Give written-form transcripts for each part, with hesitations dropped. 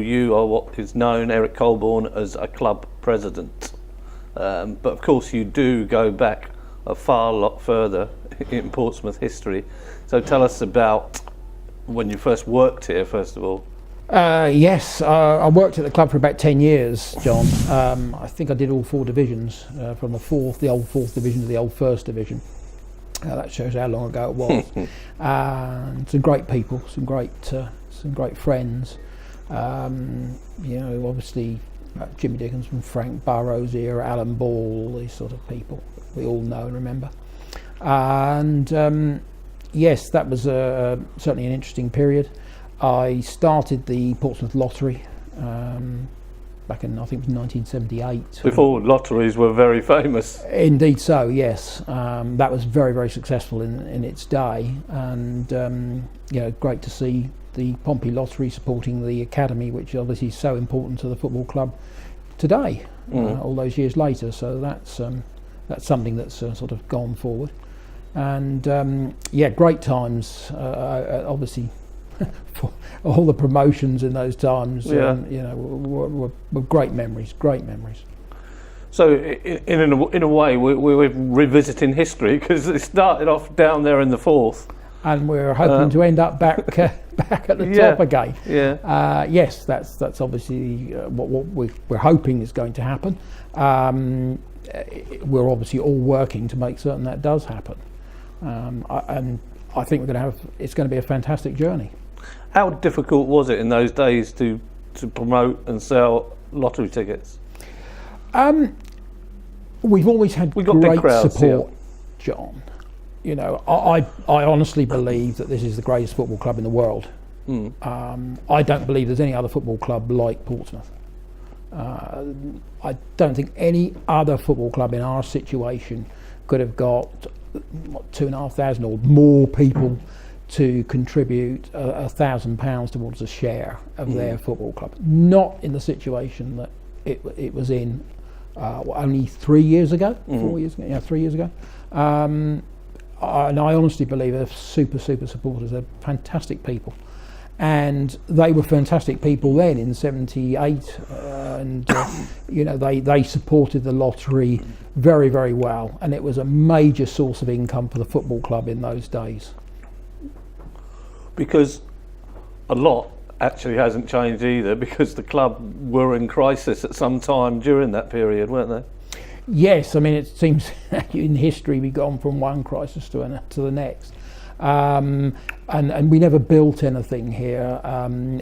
You are what is known, Eric Coleborn, as a club president. But of course you do go back a far lot further in Portsmouth history. So tell us about when you first worked here, first of all. Yes, I worked at the club for about 10 years, John. I think I did all 4 divisions, from the old 4th division to the old 1st division. That shows how long ago it was. And some great people, some great friends. Obviously Jimmy Dickens from Frank Burrows here, Alan Ball, these sort of people we all know and remember. And yes, that was certainly an interesting period. I started the Portsmouth Lottery back in, I think it was 1978. Before lotteries were very famous. Indeed so, yes. That was very, very successful in its day, and great to see the Pompey Lottery supporting the academy, which obviously is so important to the football club today, all those years later. So that's something that's sort of gone forward, and great times. Obviously, for all the promotions in those times, were great memories. Great memories. So in a way, we're revisiting history, because it started off down there in the 4th. And we're hoping to end up back at the top again. Yeah. Yes, that's obviously what we're hoping is going to happen. We're obviously all working to make certain that does happen. And I think it's going to be a fantastic journey. How difficult was it in those days to promote and sell lottery tickets? We've always had great support, John. I honestly believe that this is the greatest football club in the world. I don't believe there's any other football club like Portsmouth. I don't think any other football club in our situation could have got 2,500 or more people to contribute £1,000 towards a share of their football club. Not in the situation that it was in only 3 years ago, 4 years ago, 3 years ago. And I honestly believe they're super supporters. They're fantastic people, and they were fantastic people then in '78, and they supported the lottery very, very well, and it was a major source of income for the football club in those days. Because a lot actually hasn't changed either, because the club were in crisis at some time during that period, weren't they? Yes, I mean, it seems in history we've gone from one crisis to the next, and we never built anything here.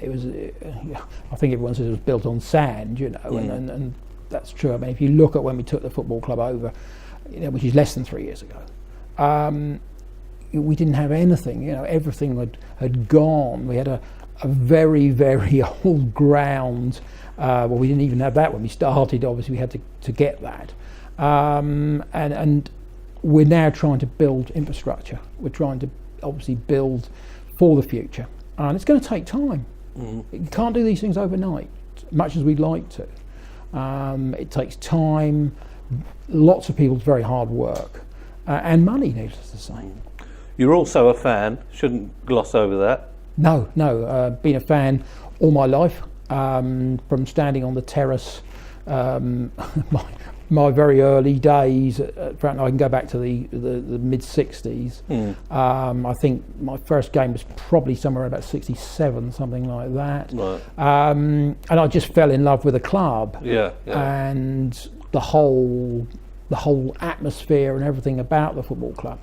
It was, I think everyone says it was built on sand, and that's true. I mean, if you look at when we took the football club over, which is less than 3 years ago, we didn't have anything. Everything had gone. We had a very, very old ground. Well, we didn't even have that when we started. Obviously, we had to get that. And we're now trying to build infrastructure. We're trying to obviously build for the future, and it's going to take time. You can't do these things overnight, much as we'd like to. It takes time, lots of people's very hard work, and money, needless to say. You're also a fan, shouldn't gloss over that. No, been a fan all my life, from standing on the terrace, my very early days. I can go back to the mid 60s. I think my first game was probably somewhere about 67, something like that. Right. And I just fell in love with the club. Yeah. And the whole atmosphere and everything about the football club.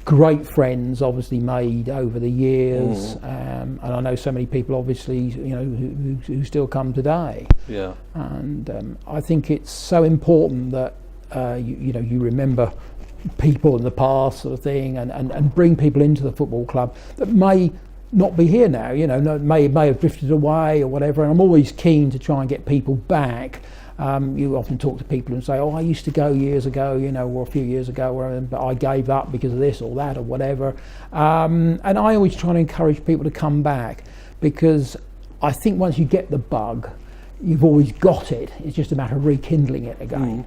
Great friends obviously made over the years, and I know so many people obviously who still come today. Yeah. And I think it's so important that you remember people in the past, sort of thing, and bring people into the football club that may not be here now. May have drifted away or whatever. And I'm always keen to try and get people back. You often talk to people and say, "Oh, I used to go years ago, or a few years ago, but I gave up because of this or that or whatever." And I always try to encourage people to come back, because I think once you get the bug, you've always got it. It's just a matter of rekindling it again.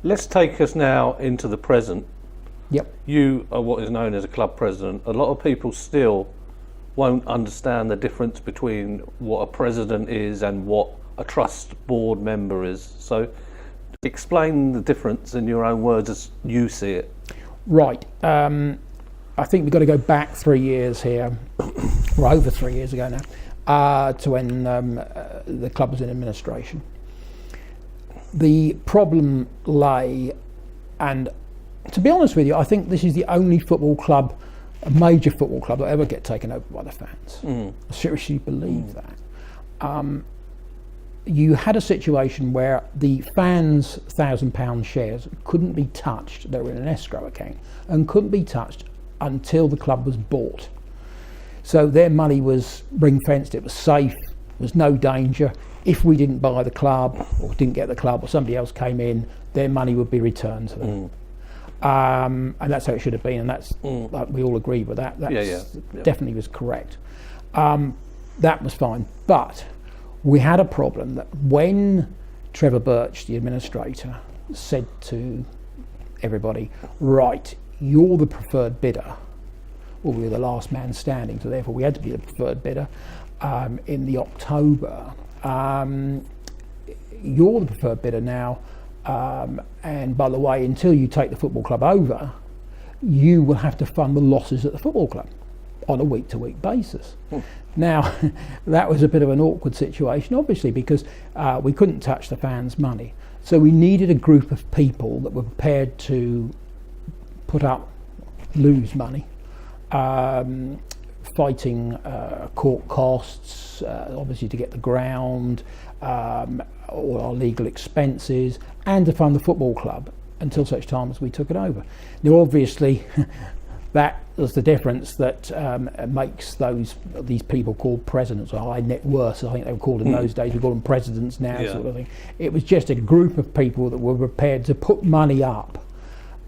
Let's take us now into the present. Yep. You are what is known as a club president. A lot of people still won't understand the difference between what a president is and what a trust board member is. So explain the difference in your own words as you see it. Right. I think we've got to go back 3 years here, or over 3 years ago now, to when the club was in administration. The problem lay, and to be honest with you, I think this is the only football club, a major football club, that ever get taken over by the fans. I seriously believe that. You had a situation where the fans' £1,000 shares couldn't be touched. They were in an escrow account and couldn't be touched until the club was bought. So their money was ring-fenced, it was safe, there was no danger. If we didn't buy the club or didn't get the club or somebody else came in, their money would be returned to them. And that's how it should have been, and that's we all agree with that. That's definitely was correct. That was fine. But we had a problem that when Trevor Birch, the administrator, said to everybody, right, you're the preferred bidder. Well, we were the last man standing, so therefore we had to be the preferred bidder in the October. You're the preferred bidder now, and by the way, until you take the football club over, you will have to fund the losses at the football club on a week-to-week basis. Now, that was a bit of an awkward situation, obviously, because we couldn't touch the fans' money. So we needed a group of people that were prepared to lose money, fighting court costs, obviously to get the ground, all our legal expenses, and to fund the football club until such time as we took it over. Now, obviously, that was the difference that makes these people called presidents, or high net worths, I think they were called in those days. We call them presidents now, sort of thing. It was just a group of people that were prepared to put money up,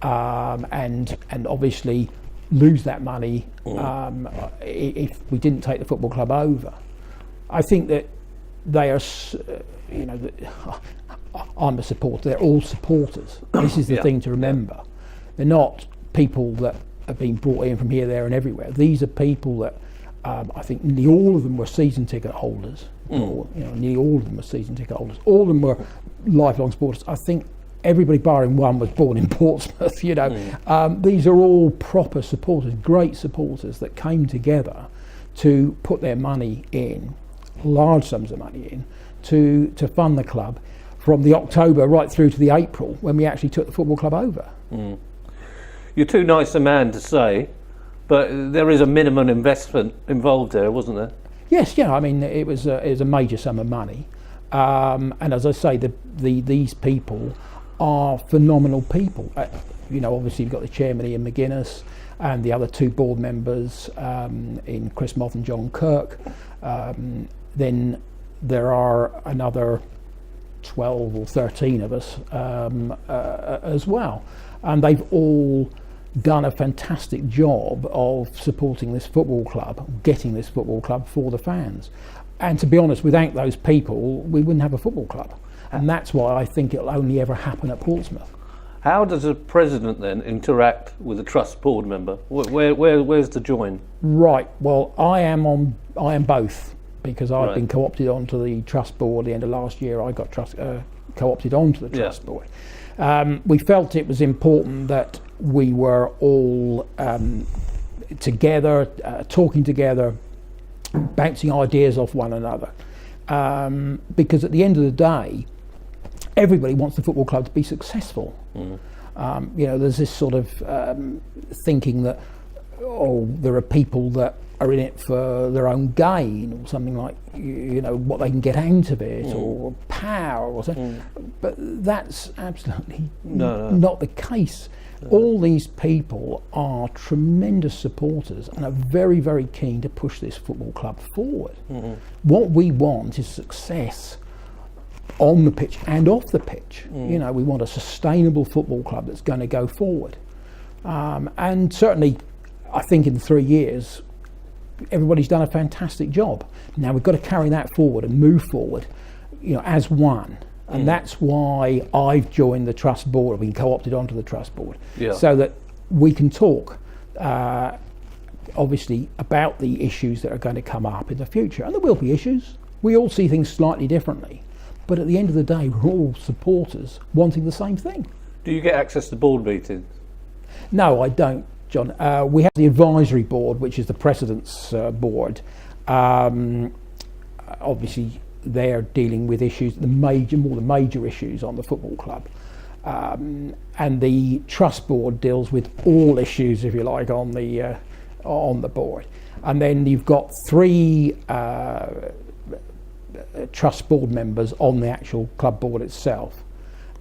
and obviously lose that money if we didn't take the football club over. I think that they are, I'm a supporter. They're all supporters. This is the thing to remember. They're not people that have been brought in from here, there, and everywhere. These are people that I think nearly all of them were season ticket holders. Nearly all of them were season ticket holders. All of them were lifelong supporters. I think everybody barring one was born in Portsmouth. These are all proper supporters, great supporters that came together to put their money in, large sums of money in, to fund the club from the October right through to the April when we actually took the football club over. You're too nice a man to say, but there is a minimum investment involved there, wasn't there? Yes, I mean, it was a major sum of money, and as I say, these people are phenomenal people. Obviously you've got the chairman Ian McGuinness and the other two board members in Chris Moth and John Kirk. Then there are another 12 or 13 of us as well, and they've all done a fantastic job of supporting this football club, getting this football club for the fans. And to be honest, without those people we wouldn't have a football club, and that's why I think it'll only ever happen at Portsmouth. How does a president then interact with a trust board member? Where's the join? Right, well, I am both, because I've been co-opted onto the trust board. At the end of last year I got co-opted onto the trust board. We felt it was important that we were all together, talking together, bouncing ideas off one another, because at the end of the day everybody wants the football club to be successful. There's this sort of thinking that there are people that are in it for their own gain, or something like what they can get out of it, or power or something. But that's absolutely not the case. All these people are tremendous supporters and are very, very keen to push this football club forward. What we want is success on the pitch and off the pitch. We want a sustainable football club that's going to go forward. And certainly, I think in 3 years, everybody's done a fantastic job. Now we've got to carry that forward and move forward, as one. And that's why I've joined the trust board, I've been co-opted onto the trust board, so that we can talk obviously about the issues that are going to come up in the future, and there will be issues. We all see things slightly differently, but at the end of the day, we're all supporters wanting the same thing. Do you get access to board meetings? No, I don't, John. We have the advisory board, which is the president's board. Obviously, they're dealing with issues, the major issues on the football club. And the trust board deals with all issues, if you like, on the board. And then you've got 3 trust board members on the actual club board itself.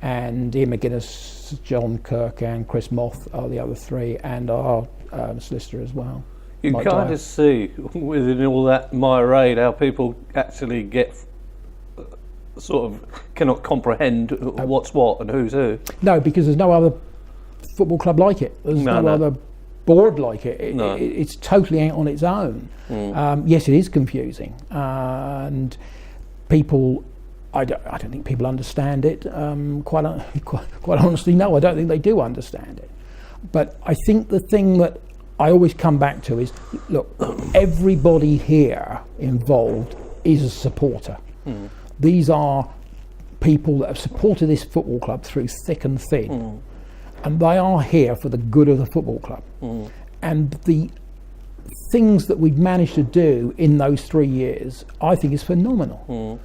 And Ian McGuinness, John Kirk and Chris Moth are the other 3, and our solicitor as well. You can kind of see within all that myriad how people actually get sort of cannot comprehend what's what and who's who. No, because there's no other football club like it. There's no other board like it. It's totally out on its own. Yes, it is confusing, and people. I don't think people understand it. Quite honestly, no, I don't think they do understand it. But I think the thing that I always come back to is, look, everybody here involved is a supporter. These are people that have supported this football club through thick and thin, and they are here for the good of the football club. And the things that we've managed to do in those 3 years, I think, is phenomenal.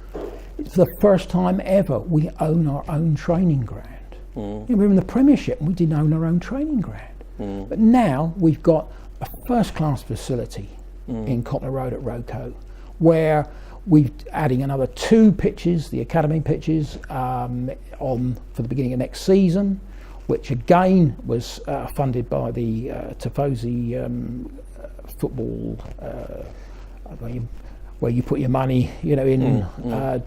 It's the first time ever we own our own training ground. We were in the Premiership and we didn't own our own training ground. But now we've got a first-class facility in Cotton Road at Roco, where we're adding another 2 pitches, the academy pitches, on for the beginning of next season, which again was funded by the Tifosi football, where you put your money, in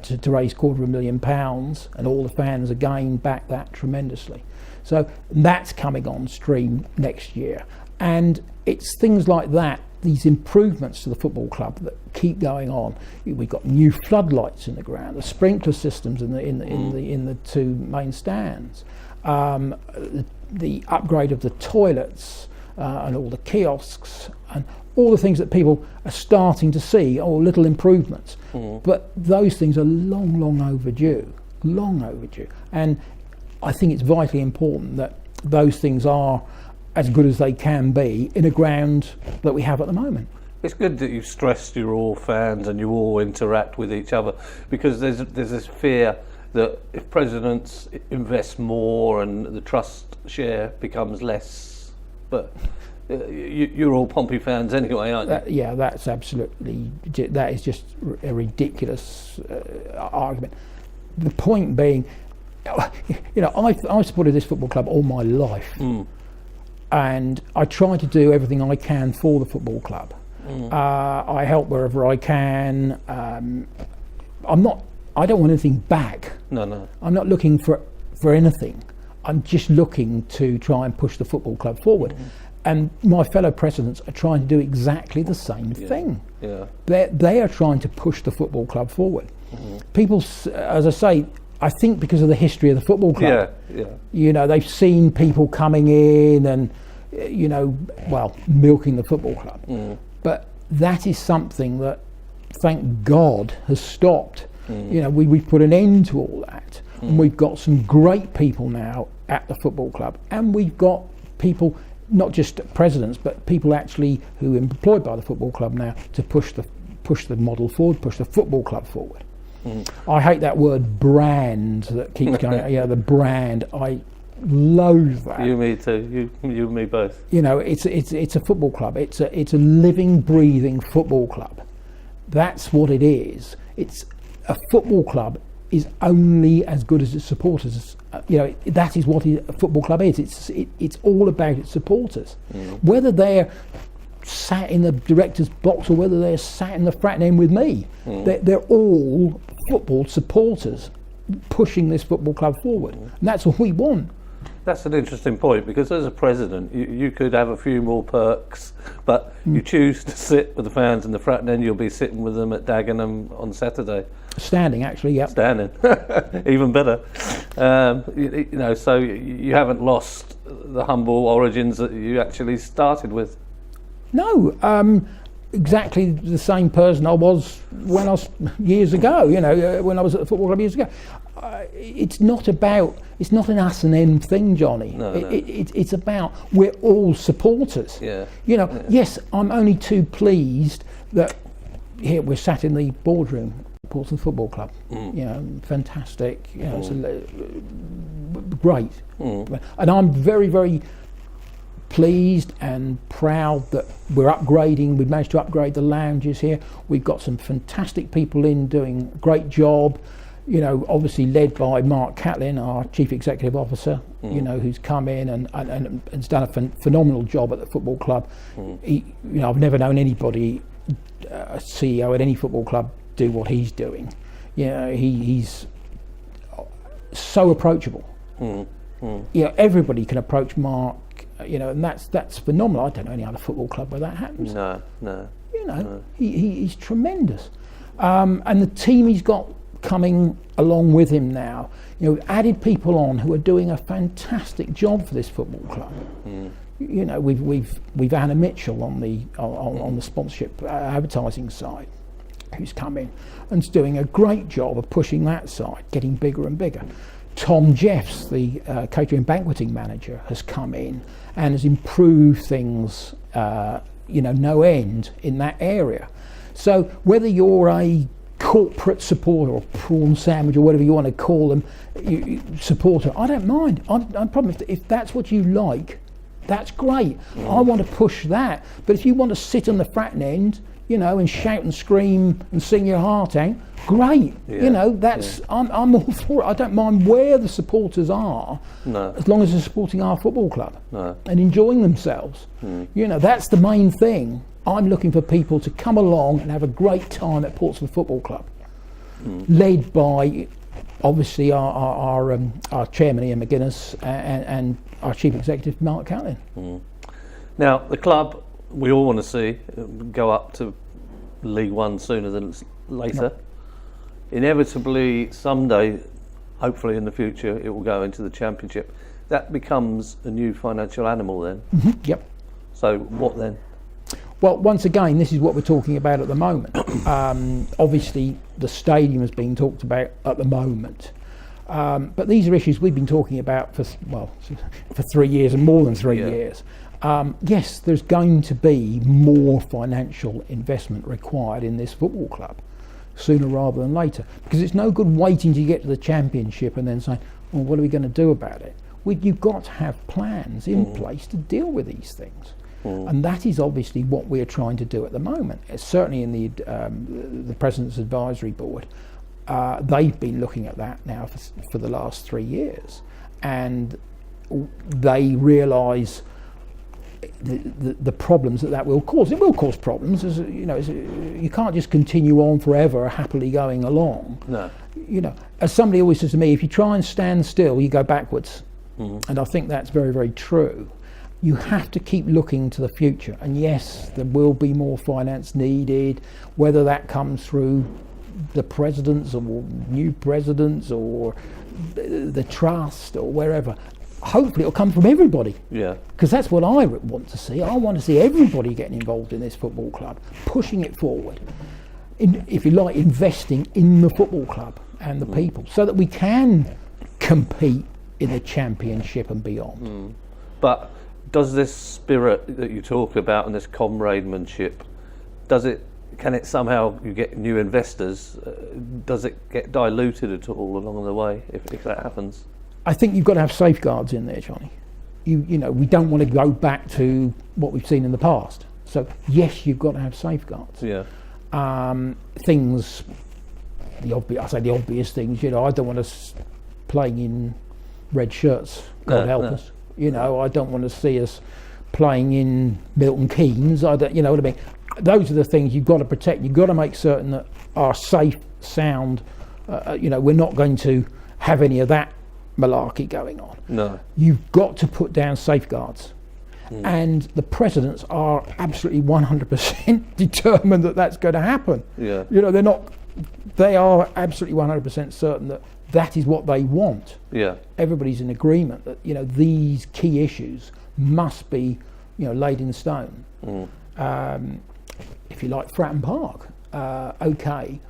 to raise £250,000, and all the fans again back that tremendously. So that's coming on stream next year, and it's things like that, these improvements to the football club that keep going on. We've got new floodlights in the ground, the sprinkler systems in the 2 main stands, the upgrade of the toilets, and all the kiosks, and all the things that people are starting to see, little improvements. But those things are long overdue, and I think it's vitally important that those things are as good as they can be in a ground that we have at the moment. It's good that you've stressed you're all fans and you all interact with each other, because there's this fear that if presidents invest more and the trust share becomes less, but you're all Pompey fans anyway, aren't you? Yeah, that is just a ridiculous argument. The point being, I've supported this football club all my life, and I try to do everything I can for the football club. I help wherever I can. I don't want anything back. No. I'm not looking for anything. I'm just looking to try and push the football club forward. And my fellow presidents are trying to do exactly the same thing. Yeah. They are trying to push the football club forward. People, as I say, I think because of the history of the football club, they've seen people coming in and, milking the football club. But that is something that, thank God, has stopped. We've put an end to all that. And we've got some great people now at the football club. And we've got people, not just presidents, but people actually who are employed by the football club now to push the model forward, push the football club forward. I hate that word brand that keeps going. The brand. I loathe that. You, me too. You and me both. It's a football club. It's a living, breathing football club. That's what it is. It's a football club is only as good as its supporters. That is what a football club is. It's all about its supporters. Whether they're sat in the director's box or whether they're sat in the frat end with me, they're all football supporters pushing this football club forward. And that's what we want. That's an interesting point, because as a president, you could have a few more perks, but you choose to sit with the fans in the frat, and then you'll be sitting with them at Dagenham on Saturday. Standing, actually, yeah. Standing, even better. So you haven't lost the humble origins that you actually started with. No, exactly the same person I was when I was years ago. When I was at the football club years ago. It's not an us and them thing, Johnny. No. It's about we're all supporters. Yeah. Yes, I'm only too pleased that here we're sat in the boardroom at Portsmouth Football Club. Fantastic. It's great. And I'm very, very pleased and proud that we're upgrading. We've managed to upgrade the lounges here. We've got some fantastic people in doing a great job. Obviously led by Mark Catlin, our Chief Executive Officer, who's come in and has done a phenomenal job at the football club. I've never known anybody, a CEO at any football club, do what he's doing. He's so approachable. Everybody can approach Mark, and that's phenomenal. I don't know any other football club where that happens. No. He's tremendous. And the team he's got coming along with him now, added people on who are doing a fantastic job for this football club. We've Anna Mitchell on the sponsorship advertising side, who's come in and's doing a great job of pushing that side, getting bigger and bigger. Tom Jeffs, the catering banqueting manager, has come in and has improved things, no end in that area. So whether you're a corporate supporter or prawn sandwich or whatever you want to call them, supporter, I don't mind. I'm probably if that's what you like, that's great. I want to push that. But if you want to sit on the fratting end, and shout and scream and sing your heart out, great. I'm all for it. I don't mind where the supporters are, as long as they're supporting our football club and enjoying themselves. That's the main thing. I'm looking for people to come along and have a great time at Portsmouth Football Club, led by obviously our chairman Ian McGuinness and our chief executive Mark Catlin. Now the club we all want to see go up to League One sooner than later. Inevitably someday, hopefully in the future, it will go into the Championship. That becomes a new financial animal then. Yep. So what then? Well, once again, this is what we're talking about at the moment. Obviously, the stadium is being talked about at the moment. But these are issues we've been talking about for 3 years and more than 3 years. Yes, there's going to be more financial investment required in this football club sooner rather than later. Because it's no good waiting to get to the Championship and then saying, well, what are we going to do about it? You've got to have plans in place to deal with these things. And that is obviously what we're trying to do at the moment. Certainly in the President's Advisory Board, they've been looking at that now for the last 3 years, and they realise the problems that will cause. It will cause problems. You can't just continue on forever happily going along. No. As somebody always says to me, if you try and stand still, you go backwards. And I think that's very, very true. You have to keep looking to the future, and yes, there will be more finance needed, whether that comes through the presidents or new presidents or the trust or wherever. Hopefully it'll come from everybody, because that's what I want to see. I want to see everybody getting involved in this football club, pushing it forward, if you like, investing in the football club and the people, so that we can compete in the Championship and beyond. But does this spirit that you talk about and this comrademanship, can it somehow, you get new investors, does it get diluted at all along the way if that happens? I think you've got to have safeguards in there, Johnny. We don't want to go back to what we've seen in the past. So yes, you've got to have safeguards. Things, the obvious things. I don't want us playing in red shirts. God help us. I don't want to see us playing in Milton Keynes. I don't. You know what I mean? Those are the things you've got to protect. You've got to make certain that are safe, sound. We're not going to have any of that malarkey going on. No. You've got to put down safeguards. And the presidents are absolutely 100% determined that that's going to happen. They are absolutely 100% certain that is what they want. Everybody's in agreement that these key issues must be laid in stone. if you like, Fratton Park. Okay,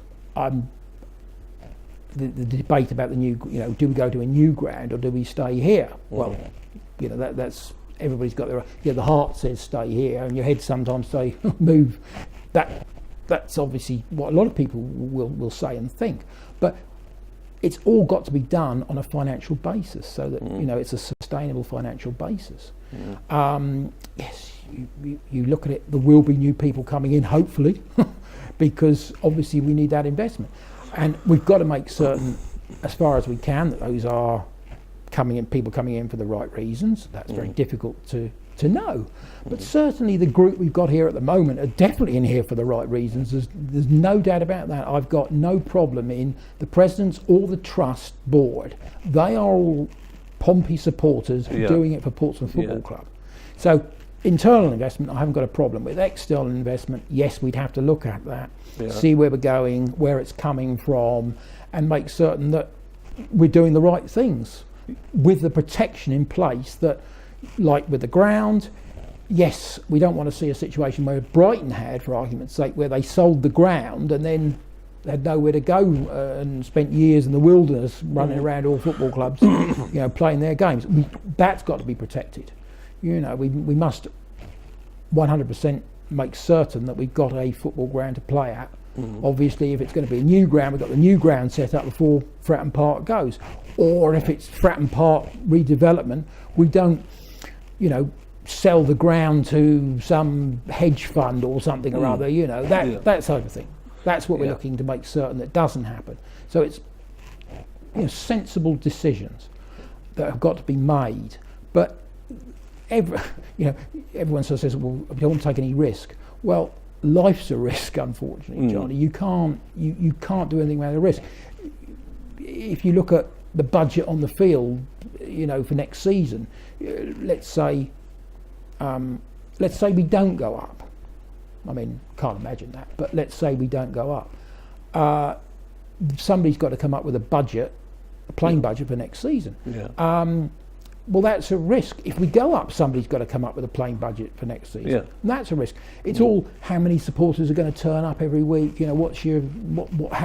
the debate about the new, do we go to a new ground or do we stay here? Well, that's everybody's got their, the heart says stay here, and your head sometimes say move. That's obviously what a lot of people will say and think, but it's all got to be done on a financial basis, so that it's a sustainable financial basis. Yes, you look at it. There will be new people coming in, hopefully, because obviously we need that investment, and we've got to make certain, as far as we can, that those are people coming in for the right reasons. That's very difficult to know, but certainly the group we've got here at the moment are definitely in here for the right reasons. There's no doubt about that. I've got no problem in the presidents or the trust board. They are all Pompey supporters doing it for Portsmouth Football Club. So internal investment I haven't got a problem with. External investment, yes, we'd have to look at that, see where we're going, where it's coming from, and make certain that we're doing the right things with the protection in place that, like with the ground, yes, we don't want to see a situation where Brighton had, for argument's sake, where they sold the ground and then they had nowhere to go and spent years in the wilderness running around all football clubs, playing their games. That's got to be protected. We must 100% make certain that we've got a football ground to play at. Obviously, if it's going to be a new ground, we've got the new ground set up before Fratton Park goes. Or if it's Fratton Park redevelopment, we don't sell the ground to some hedge fund or something or other, that sort of thing. That's what we're looking to make certain that doesn't happen. So it's sensible decisions that have got to be made. But everyone sort of says, well, we don't want to take any risk. Well, life's a risk, unfortunately, Johnny. You can't do anything without a risk. If you look at the budget on the field, for next season, let's say we don't go up. I mean, can't imagine that, but let's say we don't go up. Somebody's got to come up with a plain budget for next season. Well, that's a risk. If we go up, somebody's got to come up with a plain budget for next season. And that's a risk. It's all how many supporters are going to turn up every week. How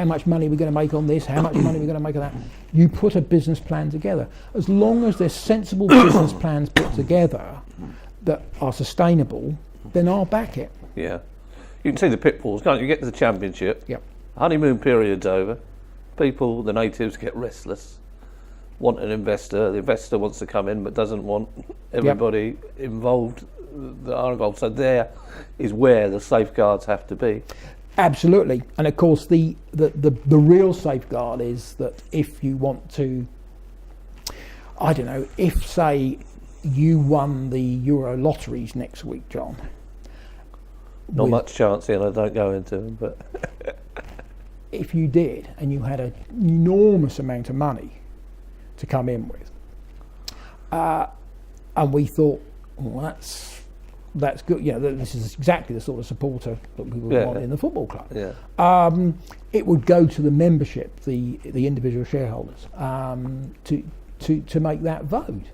much money we're going to make on this? How much money we're going to make on that? You put a business plan together. As long as there's sensible business plans put together that are sustainable, then I'll back it. Yeah, you can see the pitfalls, can't you? You get to the championship. Honeymoon period's over. People, the natives, get restless. Want an investor. The investor wants to come in, but doesn't want everybody involved that are involved. So there is where the safeguards have to be. Absolutely, and of course the real safeguard is that if you want to, I don't know, if say you won the Euro lotteries next week, John. Not much chance here, and I don't go into them, but if you did, and you had an enormous amount of money to come in with, and we thought, well, that's good. This is exactly the sort of supporter that we would want in the football club. It would go to the membership, the individual shareholders, to make that vote.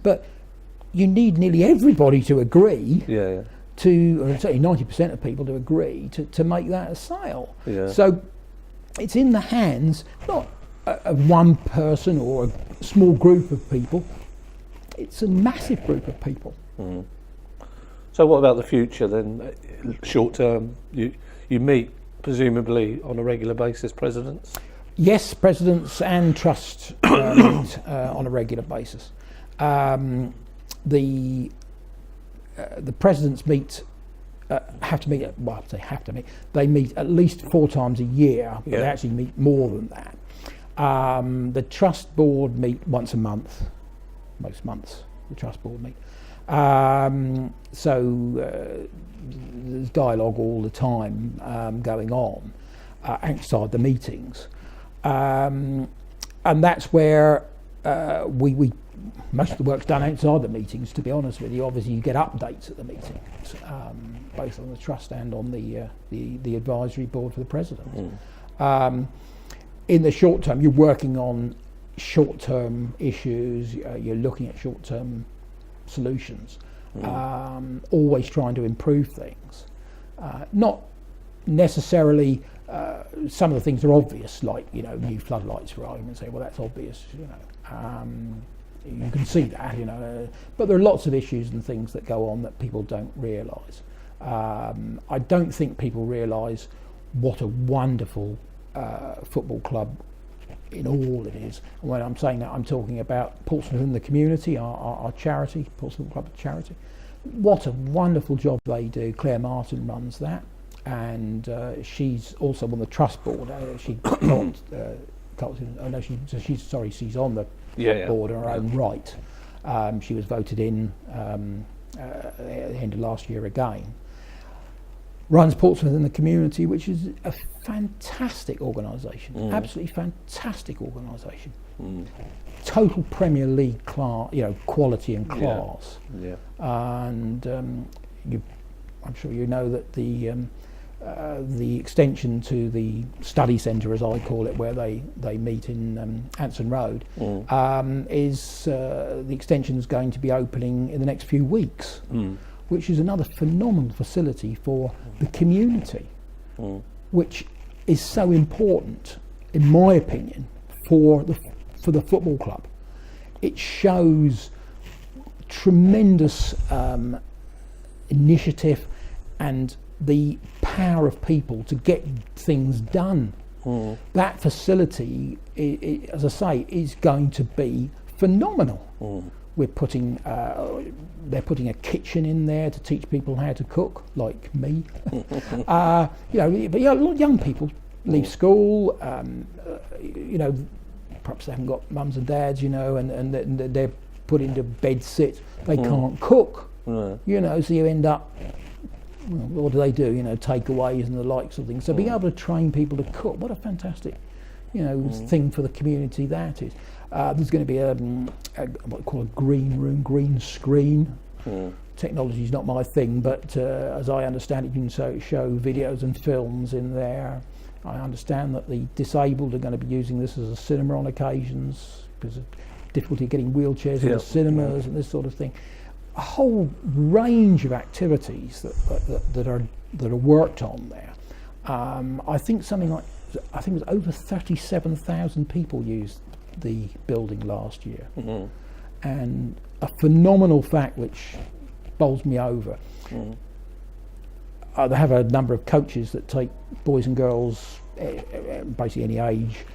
But you need nearly everybody to agree. Or certainly 90% of people to agree to make that a sale. So it's in the hands not of one person or a small group of people. It's a massive group of people. So what about the future then? Short term, you meet presumably on a regular basis, presidents? Yes, presidents and trust meet on a regular basis. The presidents have to meet. Well, I say have to meet. They meet at least 4 times a year. But they actually meet more than that. The trust board meet once a month. Most months, the trust board meet. So there's dialogue all the time going on outside the meetings, and that's where we most of the work's done outside the meetings. To be honest with you, obviously you get updates at the meetings, both on the trust and on the advisory board for the president. In the short term, you're working on short-term issues. You're looking at short-term solutions, always trying to improve things. Not necessarily, some of the things are obvious, like, you know, new floodlights, for argument's sake. Well, that's obvious, you know. You can see that, you know. But there are lots of issues and things that go on that people don't realise. I don't think people realise what a wonderful football club in all it is. And when I'm saying that, I'm talking about Portsmouth and the Community, our charity, Portsmouth Club charity. What a wonderful job they do. Claire Martin runs that, and she's also on the trust board. She's on the board in her own right. She was voted in at the end of last year again. Runs Portsmouth in the Community, which is a fantastic organisation, absolutely fantastic organisation. Total Premier League class, you know, quality and class. And I'm sure you know that the extension to the study centre, as I call it, where they meet in Anson Road, is the extension is going to be opening in the next few weeks. Which is another phenomenal facility for the community, which is so important, in my opinion, for the football club. It shows tremendous initiative and the power of people to get things done. That facility, as I say, is going to be phenomenal. We're putting, they're putting a kitchen in there to teach people how to cook, like me. You know, but young people leave school. You know, perhaps they haven't got mums and dads. You know, and they're put into bed sit. They can't cook. You know, so you end up. Well, what do? You know, takeaways and the likes of things. So being able to train people to cook, what a fantastic, you know, thing for the community that is. There's going to be what we call a green room, green screen. Technology is not my thing, but as I understand it, you can show videos and films in there. I understand that the disabled are going to be using this as a cinema on occasions because of difficulty getting wheelchairs in the cinemas and this sort of thing. A whole range of activities that are worked on there. I think it was over 37,000 people used the building last year, and a phenomenal fact which bowls me over. They have a number of coaches that take boys and girls, basically any age,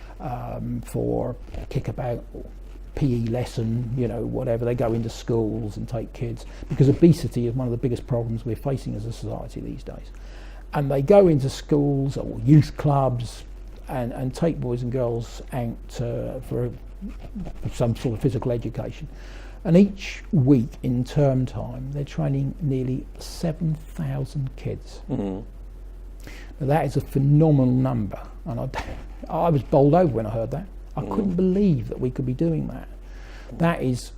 for kickabout, or PE lesson, you know, whatever. They go into schools and take kids, because obesity is one of the biggest problems we're facing as a society these days. And they go into schools or youth clubs and take boys and girls out for some sort of physical education. And each week in term time, they're training nearly 7,000 kids. Now that is a phenomenal number. And I was bowled over when I heard that. I couldn't believe that we could be doing that. That's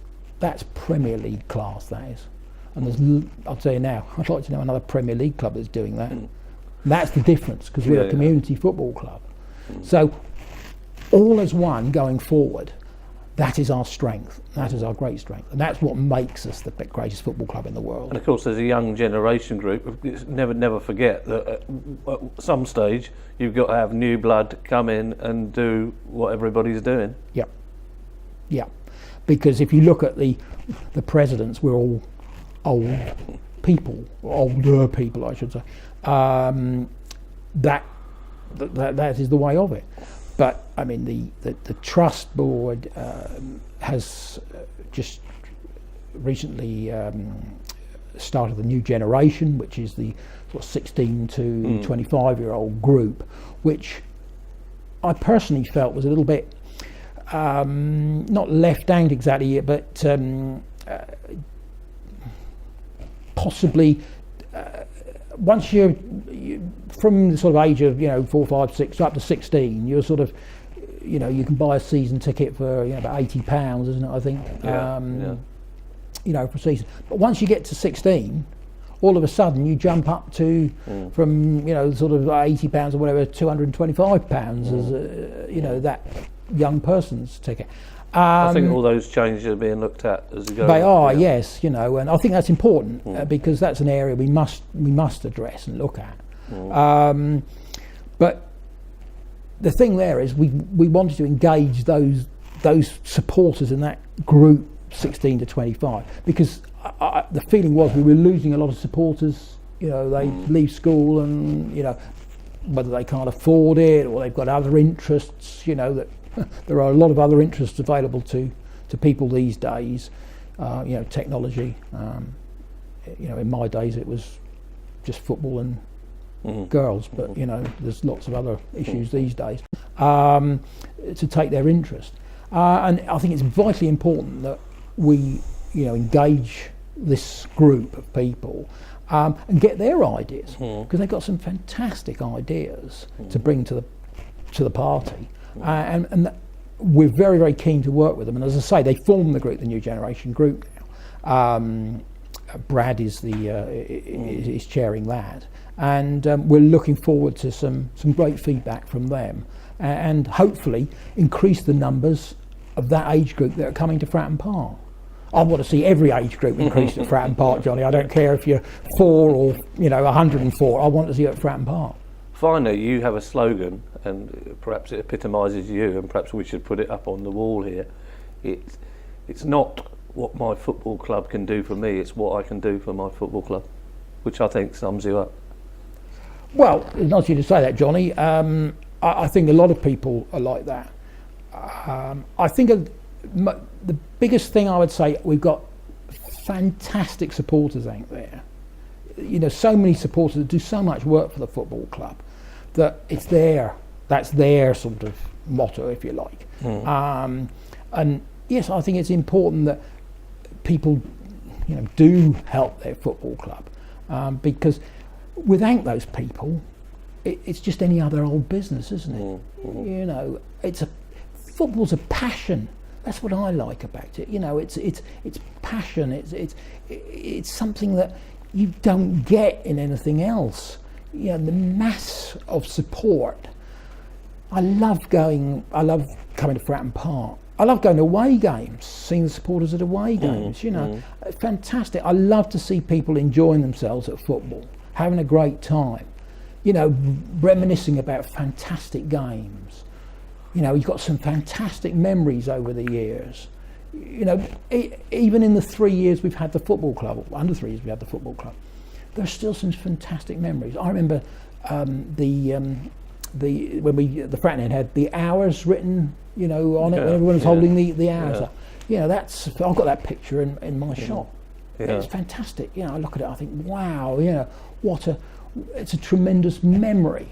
Premier League class, that is. And I'll tell you now, I'd like to know another Premier League club that's doing that. That's the difference, because we're a community football club. So, all as one going forward, that is our strength. That is our great strength. And that's what makes us the greatest football club in the world. And of course, there's a young generation group. Never forget that at some stage, you've got to have new blood come in and do what everybody's doing. Yeah. Because if you look at the presidents, we're all old people, or older people, I should say. That is the way of it. But I mean, the trust board has just recently started the new generation, which is the sort of 16 to 25-year-old group, which I personally felt was a little bit not left out exactly, but possibly once you're from the sort of age of 4, 5, 6 up to 16, you're sort of you can buy a season ticket for about £80, isn't it? I think for a season. But once you get to 16, all of a sudden you jump up to from sort of £80 or whatever, £225 as that young person's ticket. I think all those changes are being looked at as we go. They are, yes, and I think that's important because that's an area we must address and look at. But the thing there is, we wanted to engage those supporters in that group 16 to 25 because the feeling was we were losing a lot of supporters. They leave school and whether they can't afford it or they've got other interests. That there are a lot of other interests available to people these days. Technology. In my days it was just football and girls, but there's lots of other issues these days to take their interest. And I think it's vitally important that we engage this group of people and get their ideas because they've got some fantastic ideas to bring to the party, and we're very, very keen to work with them. And as I say, they form the group, the New Generation Group now. Brad is is chairing that, and we're looking forward to some great feedback from them, and hopefully increase the numbers of that age group that are coming to Fratton Park. I want to see every age group increased at Fratton Park, Johnny. I don't care if you're 4 or 104. I want to see it at Fratton Park. Finally, you have a slogan, and perhaps it epitomises you, and perhaps we should put it up on the wall here. It's not what my football club can do for me, it's what I can do for my football club, which I think sums you up. Well, it's nice of you to say that, Johnny. I think a lot of people are like that. I think the biggest thing I would say, we've got fantastic supporters out there. So many supporters that do so much work for the football club that that's their sort of motto, if you like. And yes, I think it's important that people do help their football club because without those people it's just any other old business, isn't it? Football's a passion. That's what I like about it. It's passion. It's something that you don't get in anything else. The mass of support. I love coming to Fratton Park. I love going to away games, seeing the supporters at away games. Fantastic. I love to see people enjoying themselves at football, having a great time. Reminiscing about fantastic games. You've got some fantastic memories over the years. Even in the 3 years we've had the football club, or under 3 years we had the football club, there's still some fantastic memories. I remember when the Fratton Head had the hours written, on it, when everyone was holding the hours up. I've got that picture in my shop. It's fantastic. I look at it, I think, wow, it's a tremendous memory.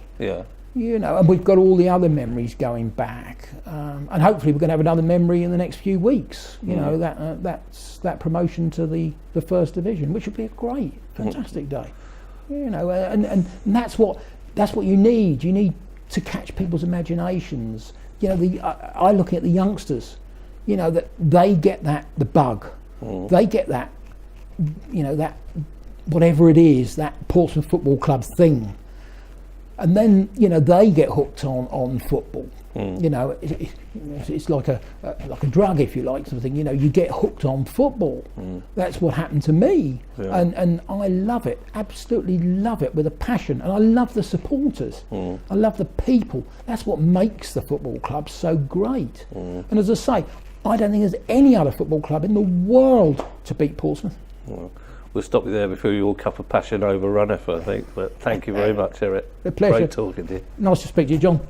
And we've got all the other memories going back, and hopefully we're going to have another memory in the next few weeks. That's that promotion to the First Division, which would be a great, fantastic day. And that's what you need. You need to catch people's imaginations. I look at the youngsters. That they get the bug. They get that. That whatever it is, that Portsmouth Football Club thing. And then they get hooked on football. It's like a drug, if you like, sort of thing. You get hooked on football. That's what happened to me, and I love it, absolutely love it with a passion. And I love the supporters. I love the people. That's what makes the football club so great. And as I say, I don't think there's any other football club in the world to beat Portsmouth. We'll stop you there before your cup of passion overrunneth, I think. But thank you very much, Eric. A pleasure. Great talking to you. Nice to speak to you, John.